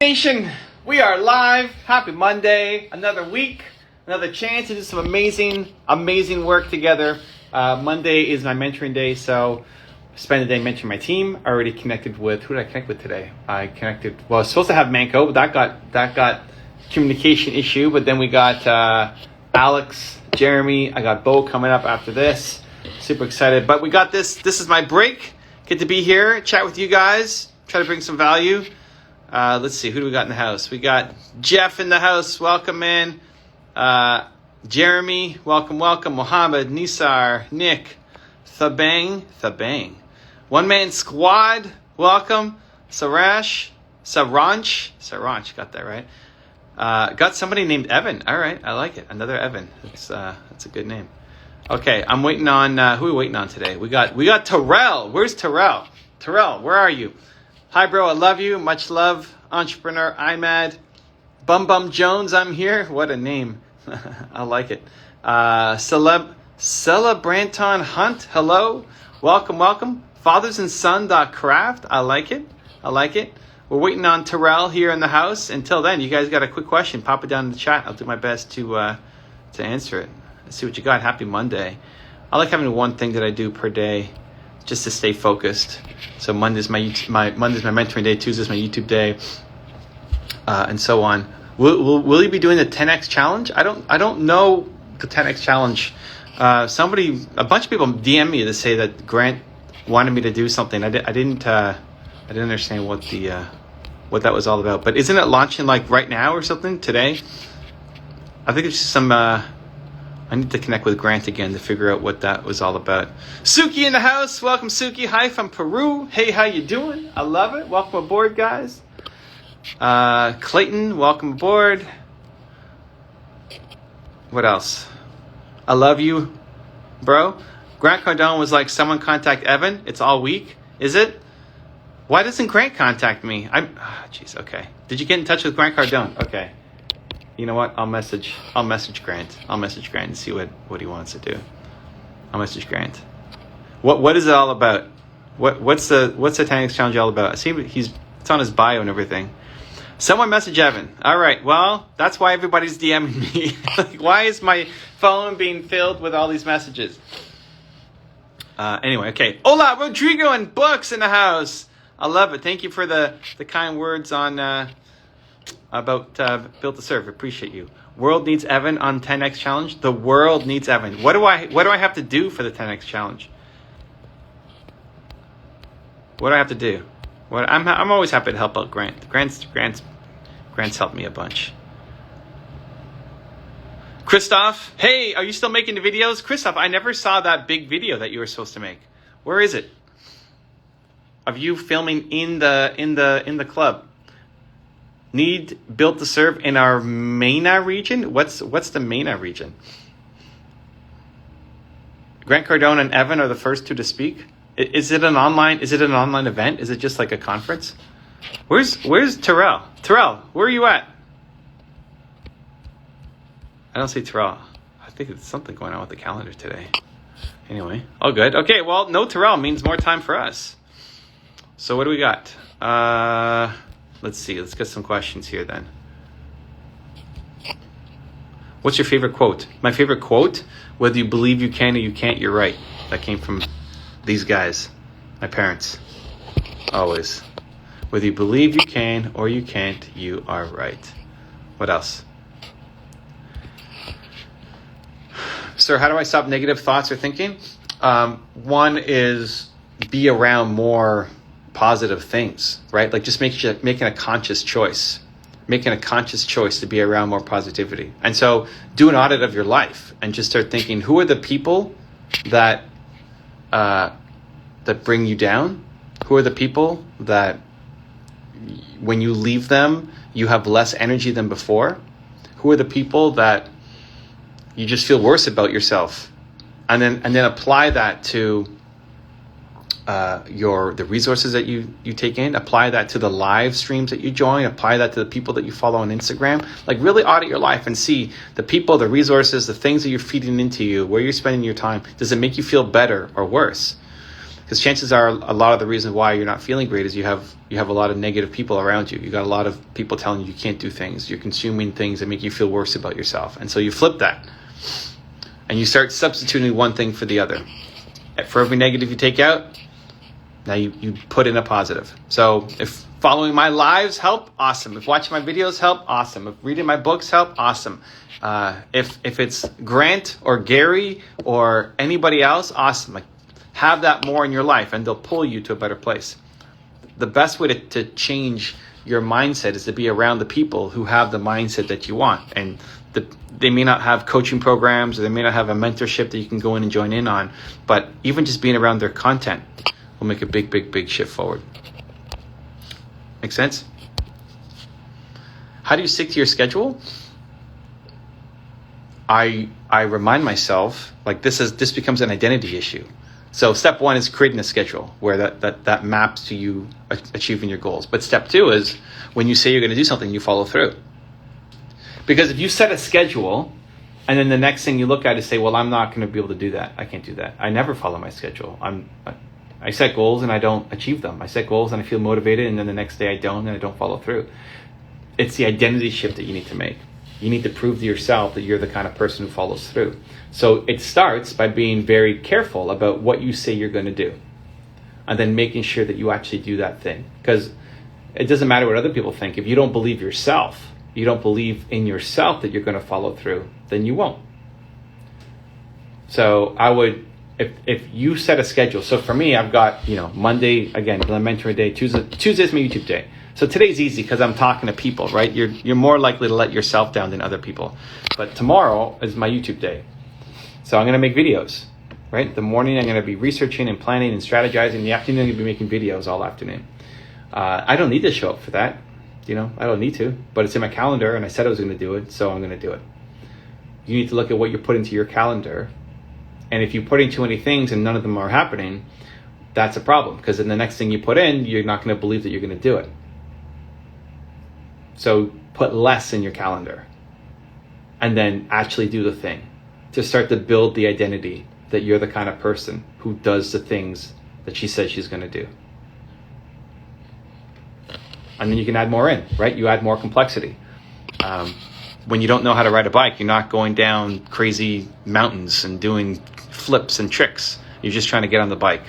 Nation, we are live. Happy Monday. Another week, another chance to do some amazing work together. Monday is my mentoring day, so spend the day mentoring my team. I already connected with, who did I connect with today? I was supposed to have Manko, but that got communication issue. But then we got Alex, Jeremy. I got Bo coming up after this. Super excited. But we got this. This is my break. Get to be here, chat with you guys, try to bring some value. Let's see, who do we got in the house? We got Jeff in the house. Welcome in. Jeremy, welcome. Mohammed, Nisar, Nick, Thabang. One Man Squad, welcome. Saranch, got that right. Got somebody named Evan. All right, I like it. Another Evan. That's a good name. Okay, I'm waiting on, who are we waiting on today? We got Terrell. Where's Terrell? Terrell, where are you? Hi, bro. I love you. Much love. Entrepreneur Imad. Bum Jones, I'm here. What a name. I like it. Celebranton Hunt. Hello. Welcome. Fathersandson.craft. I like it. We're waiting on Terrell here in the house. Until then, you guys got a quick question, pop it down in the chat. I'll do my best to answer it. Let's see what you got. Happy Monday. I like having one thing that I do per day, just to stay focused. So Monday's Monday's my mentoring day, Tuesday's my YouTube day, and so on. Will you be doing the 10x challenge? I don't know the 10x challenge. A bunch of people DM me to say that Grant wanted me to do something. I didn't understand what that was all about. But isn't it launching like right now or something today? I think it's just some. I need to connect with Grant again to figure out what that was all about. Suki in the house. Welcome, Suki. Hi from Peru. Hey, how you doing? I love it. Welcome aboard, guys. Clayton, welcome aboard. What else? I love you, bro. Grant Cardone was like, someone contact Evan. It's all week. Is it? Why doesn't Grant contact me? Okay. Did you get in touch with Grant Cardone? Okay. You know what? I'll message Grant. And see what he wants to do. I'll message Grant. What is it all about? What's the 10x challenge all about? I see it's on his bio and everything. Someone message Evan. All right. Well, that's why everybody's DMing me. Like, why is my phone being filled with all these messages? Anyway, okay. Hola, Rodrigo and Books in the house. I love it. Thank you for the kind words on about Built to Serve. Appreciate you. World needs Evan on 10x challenge. The world needs Evan. What do I have to do for the 10x challenge? What do I have to do? I'm always happy to help out Grant. Grant's helped me a bunch. Christoph, hey, are you still making the videos? Christoph, I never saw that big video that you were supposed to make. Where is it? Of you filming in the club? Need Built to Serve in our MENA region? What's the MENA region? Grant Cardone and Evan are the first two to speak. Is it an online event? Is it just like a conference? Where's Terrell? Terrell, where are you at? I don't see Terrell. I think it's something going on with the calendar today. Anyway, all good. Okay, well, no Terrell means more time for us. So what do we got? Let's see. Let's get some questions here then. What's your favorite quote? My favorite quote, whether you believe you can or you can't, you're right. That came from these guys, my parents. Always. Whether you believe you can or you can't, you are right. What else? Sir, how do I stop negative thoughts or thinking? One is be around more positive things, right? Like just making a conscious choice to be around more positivity. And so do an audit of your life and just start thinking, who are the people that bring you down? Who are the people that when you leave them, you have less energy than before? Who are the people that you just feel worse about yourself? And then apply that to the resources that you take in. Apply that to the live streams that you join. Apply that to the people that you follow on Instagram. Like really audit your life and see the people, the resources, the things that you're feeding into you, where you're spending your time. Does it make you feel better or worse? Because chances are a lot of the reason why you're not feeling great is you have a lot of negative people around you. You got a lot of people telling you can't do things. You're consuming things that make you feel worse about yourself. And so you flip that. And you start substituting one thing for the other. For every negative you take out, now you put in a positive. So if following my lives help, awesome. If watching my videos help, awesome. If reading my books help, awesome. If it's Grant or Gary or anybody else, awesome. Like, have that more in your life and they'll pull you to a better place. The best way to change your mindset is to be around the people who have the mindset that you want. And they may not have coaching programs, or they may not have a mentorship that you can go in and join in on, but even just being around their content will make a big, big, big shift forward. Make sense? How do you stick to your schedule? I remind myself, like, this becomes an identity issue. So step one is creating a schedule where that maps to you achieving your goals. But step two is when you say you're going to do something, you follow through. Because if you set a schedule and then the next thing you look at is say, well, I'm not going to be able to do that. I can't do that. I never follow my schedule. I set goals and I don't achieve them. I set goals and I feel motivated, and then the next day I don't, and I don't follow through. It's the identity shift that you need to make. You need to prove to yourself that you're the kind of person who follows through. So it starts by being very careful about what you say you're going to do, and then making sure that you actually do that thing. Because it doesn't matter what other people think. If you don't believe yourself, you don't believe in yourself that you're going to follow through, then you won't. So I would, if you set a schedule. So for me, I've got, Monday, again, the mentoring day. Tuesday's my YouTube day. So today's easy because I'm talking to people, right? You're more likely to let yourself down than other people. But tomorrow is my YouTube day. So I'm going to make videos, right? In the morning, I'm going to be researching and planning and strategizing. In the afternoon, I'm going to be making videos all afternoon. I don't need to show up for that. I don't need to, but it's in my calendar and I said I was going to do it, so I'm going to do it. You need to look at what you put into your calendar. And if you put in too many things and none of them are happening, that's a problem, because then the next thing you put in, you're not going to believe that you're going to do it. So put less in your calendar and then actually do the thing to start to build the identity that you're the kind of person who does the things that she says she's going to do. And then you can add more in, right? You add more complexity. When you don't know how to ride a bike, you're not going down crazy mountains and doing flips and tricks. You're just trying to get on the bike.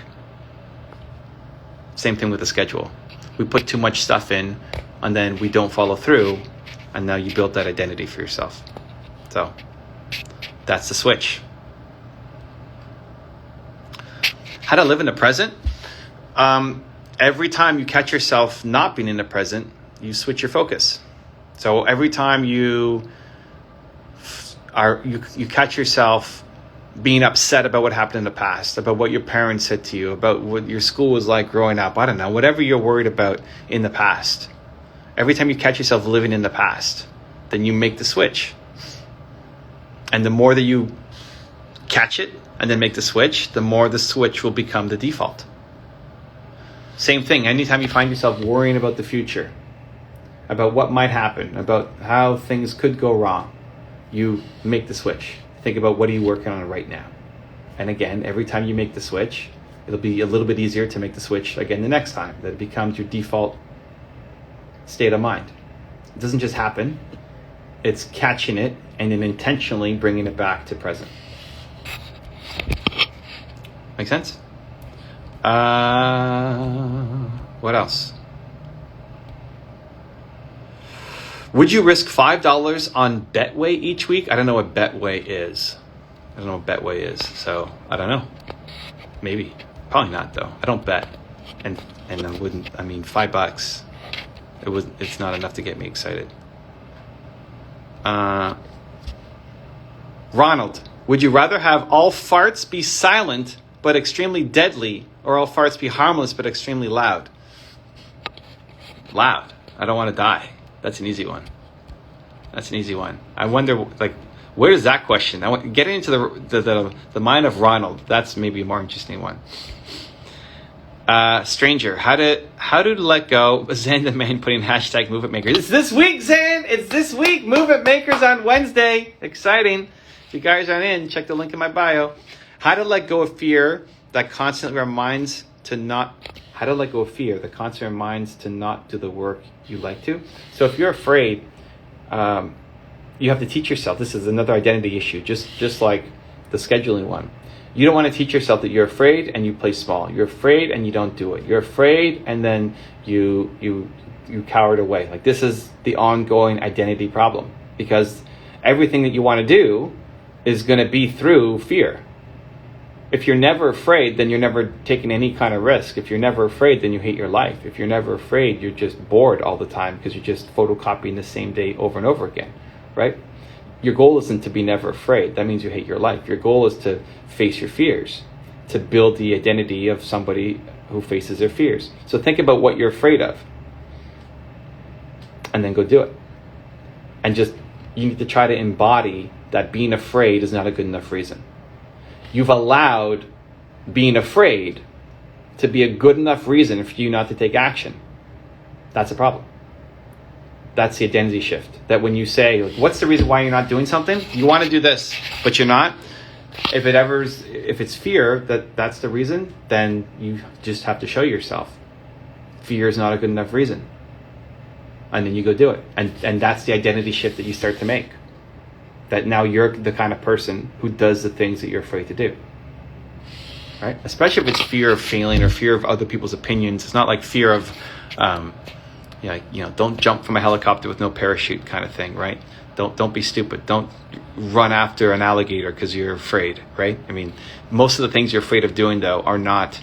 Same thing with the schedule. We put too much stuff in, and then we don't follow through, and now you built that identity for yourself. So that's the switch. How to live in the present? Every time you catch yourself not being in the present, you switch your focus. So every time you catch yourself being upset about what happened in the past, about what your parents said to you, about what your school was like growing up, I don't know, whatever you're worried about in the past, every time you catch yourself living in the past, then you make the switch. And the more that you catch it and then make the switch, the more the switch will become the default. Same thing, anytime you find yourself worrying about the future, about what might happen, about how things could go wrong, you make the switch. Think about what are you working on right now. And again, every time you make the switch, it'll be a little bit easier to make the switch again the next time. That it becomes your default state of mind. It doesn't just happen. It's catching it and then intentionally bringing it back to present. Make sense? What else? Would you risk $5 on Betway each week? I don't know what Betway is. So I don't know. Maybe. Probably not though. I don't bet. And I wouldn't, $5. It's not enough to get me excited. Ronald, would you rather have all farts be silent but extremely deadly, or all farts be harmless but extremely loud? Loud. I don't want to die. That's an easy one. I wonder, where is that question? Getting into the mind of Ronald. That's maybe a more interesting one. Stranger, how to let go? Zen the man putting hashtag movement makers. It's this week, Zen. It's this week. Movement makers on Wednesday. Exciting. If you guys aren't in, check the link in my bio. How to let go of fear that constantly reminds how to let go of fear, the constant reminds to not do the work you like to. So if you're afraid, you have to teach yourself. This is another identity issue, just like the scheduling one. You don't want to teach yourself that you're afraid and you play small. You're afraid and you don't do it. You're afraid and then you cower it away. Like, this is the ongoing identity problem, because everything that you want to do is going to be through fear. If you're never afraid, then you're never taking any kind of risk. If you're never afraid, then you hate your life. If you're never afraid, you're just bored all the time because you're just photocopying the same day over and over again, right? Your goal isn't to be never afraid. That means you hate your life. Your goal is to face your fears, to build the identity of somebody who faces their fears. So think about what you're afraid of, and then go do it. And you need to try to embody that being afraid is not a good enough reason. You've allowed being afraid to be a good enough reason for you not to take action. That's a problem. That's the identity shift. That when you say, like, what's the reason why you're not doing something? You want to do this, but you're not. If it's fear that's the reason, then you just have to show yourself fear is not a good enough reason. And then you go do it. And that's the identity shift that you start to make. That now you're the kind of person who does the things that you're afraid to do. Right? Especially if it's fear of failing or fear of other people's opinions. It's not like fear of, don't jump from a helicopter with no parachute kind of thing, right? Don't be stupid. Don't run after an alligator because you're afraid, right? I mean, most of the things you're afraid of doing, though, are not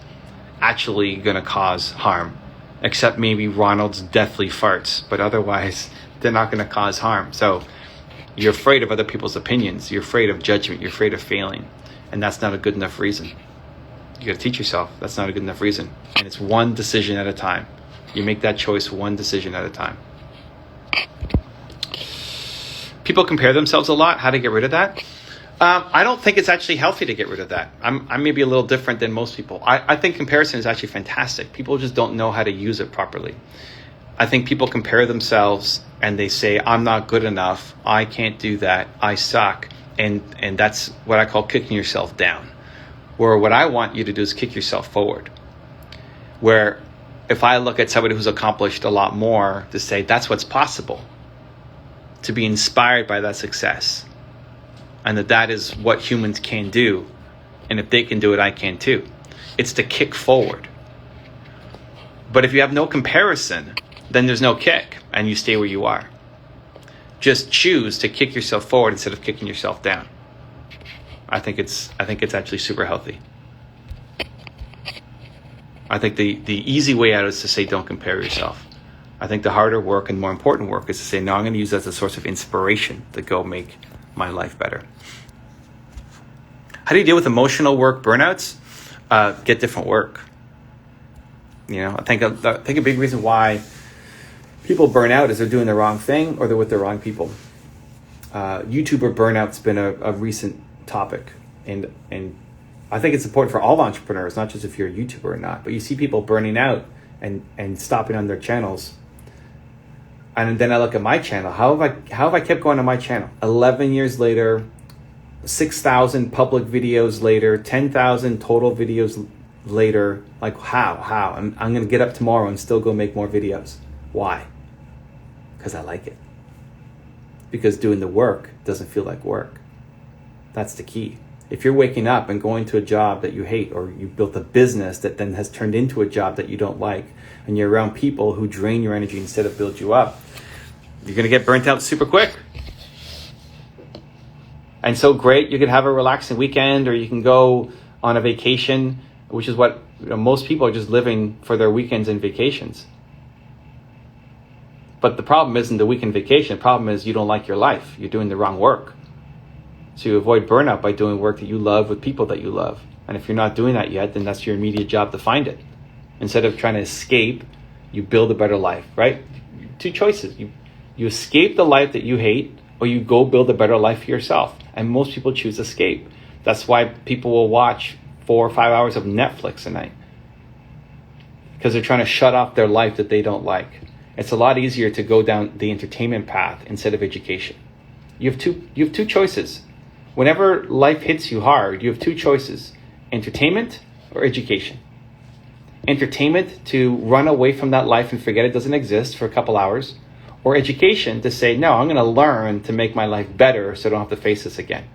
actually going to cause harm, except maybe Ronald's deathly farts. But otherwise, they're not going to cause harm. So you're afraid of other people's opinions. You're afraid of judgment. You're afraid of failing. And that's not a good enough reason. You got to teach yourself that's not a good enough reason. And it's one decision at a time. You make that choice one decision at a time. People compare themselves a lot. How to get rid of that? I don't think it's actually healthy to get rid of that. I'm maybe a little different than most people. I think comparison is actually fantastic. People just don't know how to use it properly. I think people compare themselves and they say, I'm not good enough. I can't do that. I suck. And that's what I call kicking yourself down. Where what I want you to do is kick yourself forward. Where if I look at somebody who's accomplished a lot more, to say that's what's possible. To be inspired by that success. And that is what humans can do. And if they can do it, I can too. It's to kick forward. But if you have no comparison, then there's no kick and you stay where you are. Just choose to kick yourself forward instead of kicking yourself down. I think it's actually super healthy. I think the easy way out is to say don't compare yourself. I think the harder work and more important work is to say, no, I'm going to use that as a source of inspiration to go make my life better. How do you deal with emotional work burnouts? Get different work. I think a big reason why people burn out is they're doing the wrong thing or they're with the wrong people. YouTuber burnout's been a recent topic, and I think it's important for all entrepreneurs, not just if you're a YouTuber or not. But you see people burning out and stopping on their channels. And then I look at my channel. How have I kept going on my channel? 11 years later, 6,000 public videos later, 10,000 total videos later. Like how? I'm going to get up tomorrow and still go make more videos. Why? Because I like it. Because doing the work doesn't feel like work. That's the key. If you're waking up and going to a job that you hate, or you built a business that then has turned into a job that you don't like, and you're around people who drain your energy instead of build you up, you're going to get burnt out super quick. And so great, you could have a relaxing weekend, or you can go on a vacation, which is what most people are just living for their weekends and vacations. But the problem isn't the weekend vacation. The problem is you don't like your life. You're doing the wrong work. So you avoid burnout by doing work that you love with people that you love. And if you're not doing that yet, then that's your immediate job to find it. Instead of trying to escape, you build a better life, right? Two choices. You escape the life that you hate, or you go build a better life for yourself. And most people choose escape. That's why people will watch 4 or 5 hours of Netflix a night. Because they're trying to shut off their life that they don't like. It's a lot easier to go down the entertainment path instead of education. You have two choices. Whenever life hits you hard, you have two choices: entertainment or education. entertainment to run away from that life and forget it doesn't exist for a couple hours, or education to say, no, I'm going to learn to make my life better so I don't have to face this again.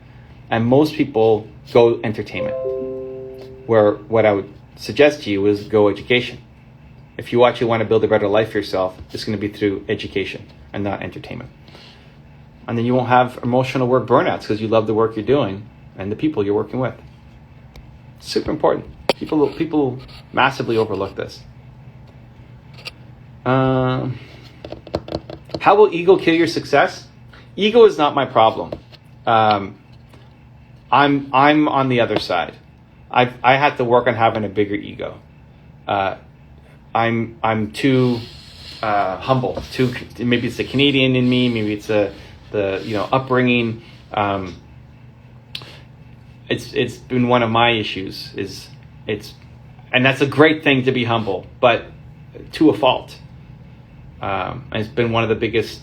And most people go entertainment, where what I would suggest to you is go education. If you actually want to build a better life for yourself, it's going to be through education and not entertainment. And then you won't have emotional work burnouts because you love the work you're doing and the people you're working with. Super important. People massively overlook this. How will ego kill your success? Ego is not my problem. I'm on the other side. I had to work on having a bigger ego. I'm too humble. Maybe it's the Canadian in me. Maybe it's the upbringing. It's been one of my issues. And that's a great thing to be humble, but to a fault. It's been one of the biggest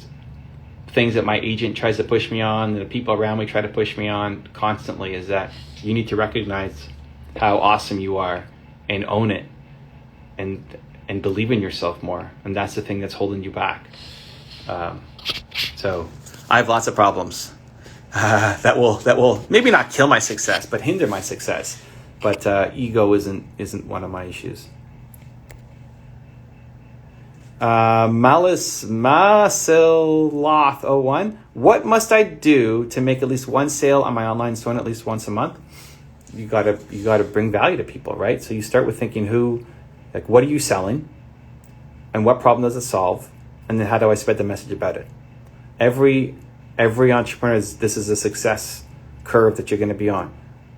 things that my agent tries to push me on, and the people around me try to push me on constantly, is that you need to recognize how awesome you are and own it and believe in yourself more. And that's the thing that's holding you back. So I have lots of problems that will maybe not kill my success, but hinder my success. But ego isn't one of my issues. Malice Masiloth 01. What must I do to make at least one sale on my online store at least once a month? You gotta bring value to people, right? So you start with thinking what are you selling, and what problem does it solve, and then how do I spread the message about it? Every entrepreneur this is a success curve that you're going to be on.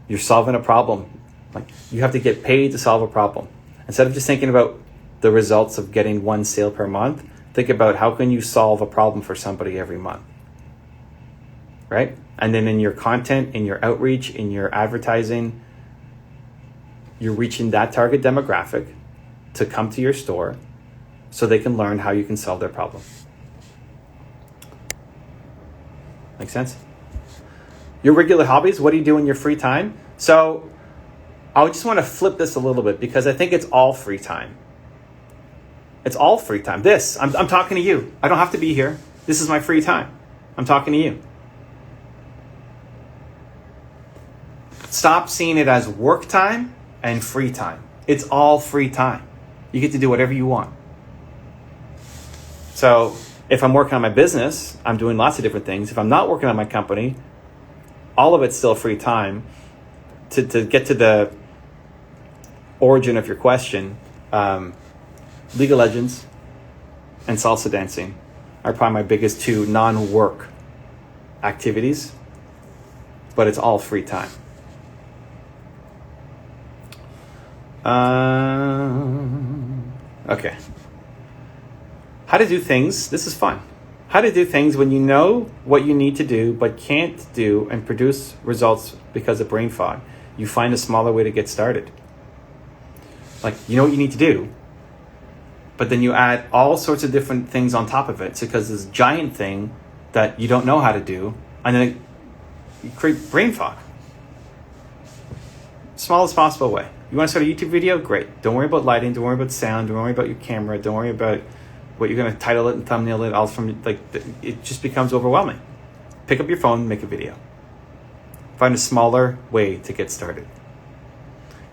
You're solving a problem. Like, you have to get paid to solve a problem. Instead of just thinking about the results of getting one sale per month, think about how can you solve a problem for somebody every month, right? And then in your content, in your outreach, in your advertising, you're reaching that target demographic to come to your store so they can learn how you can solve their problem. Make sense? Your regular hobbies, what do you do in your free time? So I just want to flip this a little bit, because I think it's all free time. It's all free time. I'm talking to you. I don't have to be here. This is my free time. I'm talking to you. Stop seeing it as work time and free time. It's all free time. You get to do whatever you want. So if I'm working on my business, I'm doing lots of different things. If I'm not working on my company, all of it's still free time. To get to the origin of your question, League of Legends and salsa dancing are probably my biggest two non-work activities, but it's all free time. Okay. How to do things. This is fun. How to do things when you know what you need to do but can't do and produce results because of brain fog. You find a smaller way to get started. Like, you know what you need to do, but then you add all sorts of different things on top of it. So because this giant thing that you don't know how to do, and then you create brain fog. Smallest possible way. You want to start a YouTube video? Great. Don't worry about lighting. Don't worry about sound. Don't worry about your camera. Don't worry about what you're going to title it and thumbnail it. All from it just becomes overwhelming. Pick up your phone, make a video. Find a smaller way to get started.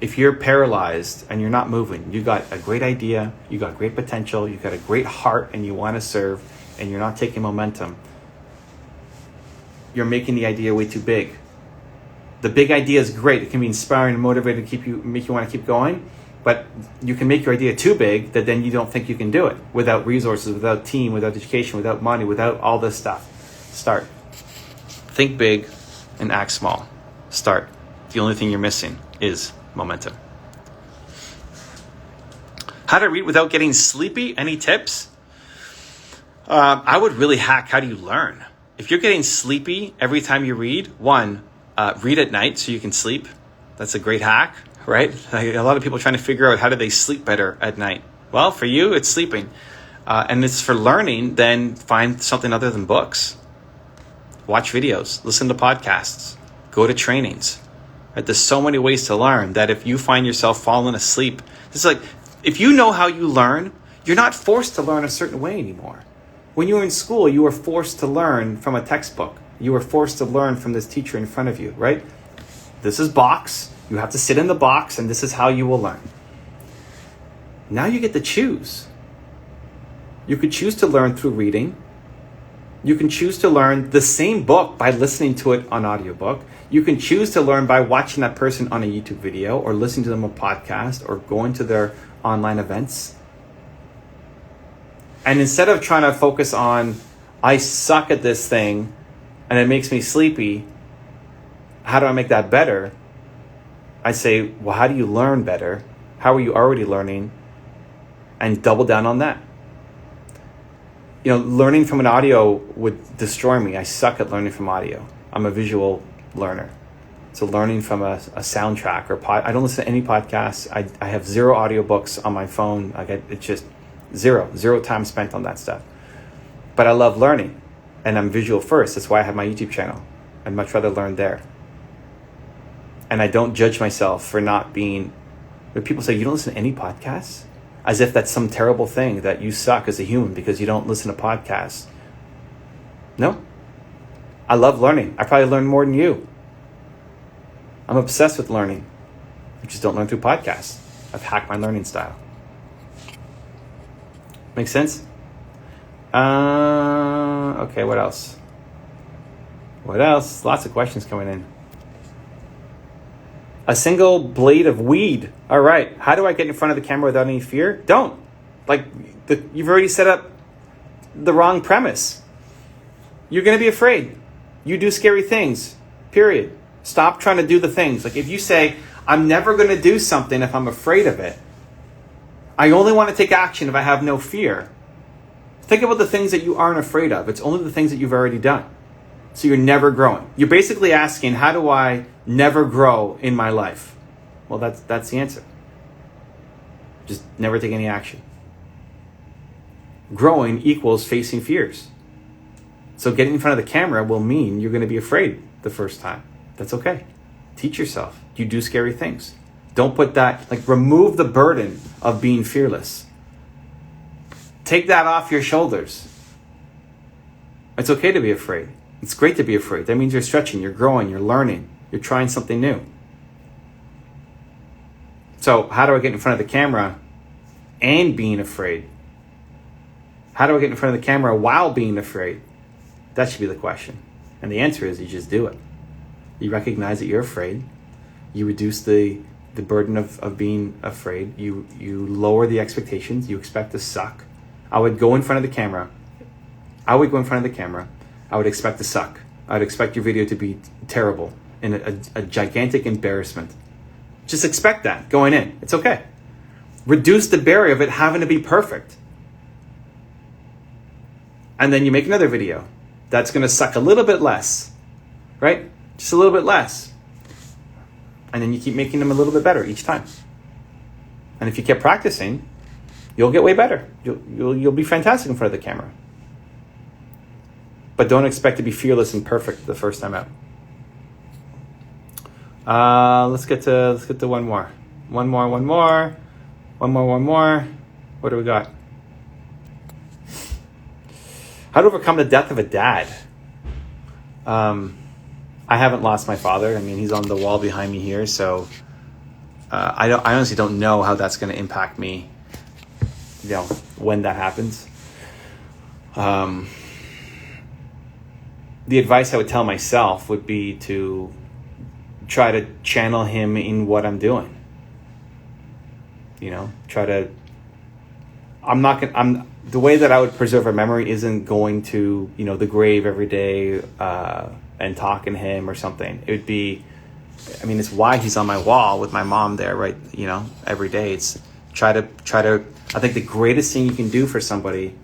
If you're paralyzed and you're not moving, you got a great idea, you got great potential, you got a great heart, and you want to serve, and you're not taking momentum, you're making the idea way too big. The big idea is great. It can be inspiring and motivating to make you want to keep going, but you can make your idea too big that then you don't think you can do it without resources, without team, without education, without money, without all this stuff. Start. Think big and act small. Start. The only thing you're missing is momentum. How to read without getting sleepy? Any tips? I would really hack how do you learn. If you're getting sleepy every time you read, read at night so you can sleep. That's a great hack, right? A lot of people are trying to figure out how do they sleep better at night. Well, for you, it's sleeping. And it's for learning, then find something other than books. Watch videos, listen to podcasts, go to trainings. Right? There's so many ways to learn that if you find yourself falling asleep, it's like if you know how you learn, you're not forced to learn a certain way anymore. When you were in school, you were forced to learn from a textbook. You were forced to learn from this teacher in front of you, right? This is box. You have to sit in the box, and this is how you will learn. Now you get to choose. You could choose to learn through reading. You can choose to learn the same book by listening to it on audiobook. You can choose to learn by watching that person on a YouTube video or listening to them on a podcast or going to their online events. And instead of trying to focus on, I suck at this thing and it makes me sleepy, how do I make that better? I say, well, how do you learn better? How are you already learning? And double down on that. You know, learning from an audio would destroy me. I suck at learning from audio. I'm a visual learner. So learning from a soundtrack or I don't listen to any podcasts. I have 0 audiobooks on my phone. It's just zero time spent on that stuff. But I love learning, and I'm visual first. That's why I have my YouTube channel. I'd much rather learn there. And I don't judge myself for not being. When people say you don't listen to any podcasts, as if that's some terrible thing that you suck as a human because you don't listen to podcasts. No. I love learning. I probably learn more than you. I'm obsessed with learning. I just don't learn through podcasts. I've hacked my learning style. Make sense? Okay, what else? Lots of questions coming in. A single blade of weed. All right. How do I get in front of the camera without any fear? Don't. You've already set up the wrong premise. You're going to be afraid. You do scary things. Period. Stop trying to do the things. Like if you say, I'm never going to do something if I'm afraid of it. I only want to take action if I have no fear. Think about the things that you aren't afraid of. It's only the things that you've already done. So you're never growing. You're basically asking, how do I never grow in my life? Well, that's the answer. Just never take any action. Growing equals facing fears. So getting in front of the camera will mean you're going to be afraid the first time. That's okay. Teach yourself. You do scary things. Don't put that, remove the burden of being fearless. Take that off your shoulders. It's okay to be afraid. It's great to be afraid. That means you're stretching, you're growing, you're learning, you're trying something new. So how do I get in front of the camera and being afraid? How do I get in front of the camera while being afraid? That should be the question. And the answer is you just do it. You recognize that you're afraid. You reduce the burden of being afraid. You lower the expectations. You expect to suck. I would go in front of the camera. I would expect to suck. I would expect your video to be terrible and a gigantic embarrassment. Just expect that going in. It's okay. Reduce the barrier of it having to be perfect. And then you make another video that's going to suck a little bit less, right? Just a little bit less. And then you keep making them a little bit better each time. And if you keep practicing, you'll get way better. You'll be fantastic in front of the camera. But don't expect to be fearless and perfect the first time out. Let's get to one more. One more. What do we got? How to overcome the death of a dad. I haven't lost my father. I mean, he's on the wall behind me here, so I honestly don't know how that's going to impact me, when that happens. The advice I would tell myself would be to try to channel him in what I'm doing. The way that I would preserve a memory isn't going to, the grave every day and talking to him or something. It would be, it's why he's on my wall with my mom there, right? Every day. It's try to, I think the greatest thing you can do for somebody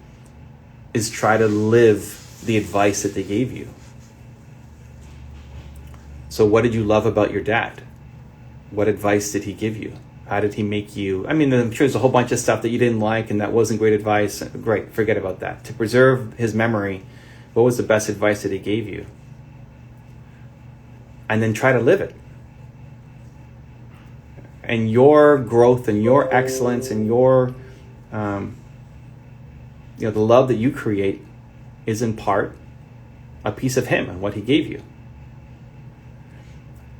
is try to live the advice that they gave you. So what did you love about your dad? What advice did he give you? How did he make you? I'm sure there's a whole bunch of stuff that you didn't like and that wasn't great advice. Great, forget about that. To preserve his memory, what was the best advice that he gave you? And then try to live it. and your growth and your excellence and your, the love that you create is in part a piece of him and what he gave you.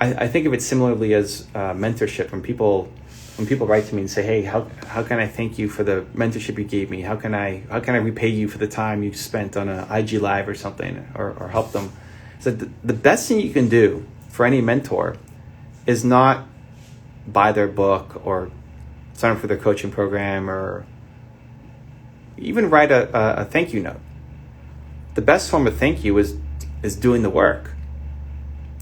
I think of it similarly as mentorship. When people write to me and say, "Hey, how can I thank you for the mentorship you gave me? How can I repay you for the time you spent on a IG Live or something, or help them?" So the best thing you can do for any mentor is not buy their book or sign up for their coaching program or even write a thank you note. The best form of thank you is doing the work.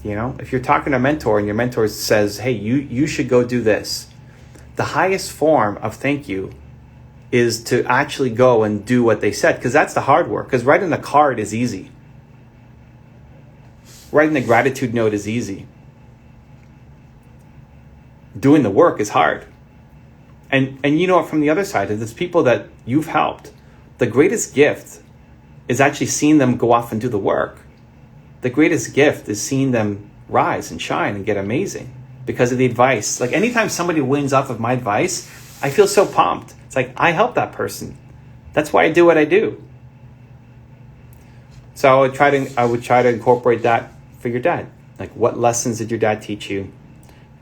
If you're talking to a mentor and your mentor says, "Hey, you should go do this," the highest form of thank you is to actually go and do what they said, because that's the hard work. Because writing a card is easy. Writing a gratitude note is easy. Doing the work is hard. And from the other side, it's people that you've helped. The greatest gift is actually seeing them go off and do the work. The greatest gift is seeing them rise and shine and get amazing because of the advice. Like anytime somebody wins off of my advice, I feel so pumped. It's like I helped that person. That's why I do what I do. So I would try to incorporate that for your dad. Like, what lessons did your dad teach you?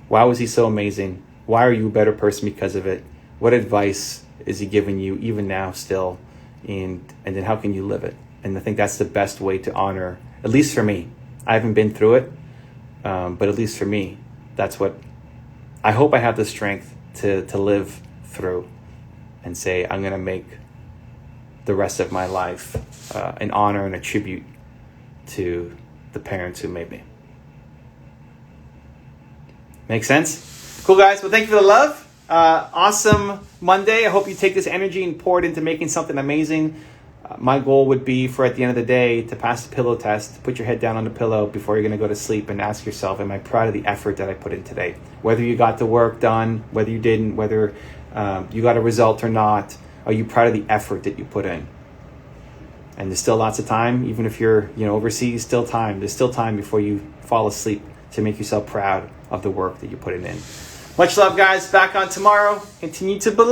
Why was he so amazing? Why are you a better person because of it? What advice is he giving you even now still? And then how can you live it? And I think that's the best way to honor, at least for me. I haven't been through it, but at least for me, that's what I hope I have the strength to live through and say, I'm going to make the rest of my life an honor and a tribute to the parents who made me. Make sense? Cool, guys. Well, thank you for the love. Awesome Monday. I hope you take this energy and pour it into making something amazing. My goal would be for at the end of the day to pass the pillow test, put your head down on the pillow before you're going to go to sleep and ask yourself, am I proud of the effort that I put in today? Whether you got the work done, whether you didn't, whether you got a result or not, are you proud of the effort that you put in? And there's still lots of time, even if you're overseas, still time. There's still time before you fall asleep to make yourself proud of the work that you're putting in. Much love, guys. Back on tomorrow. Continue to believe.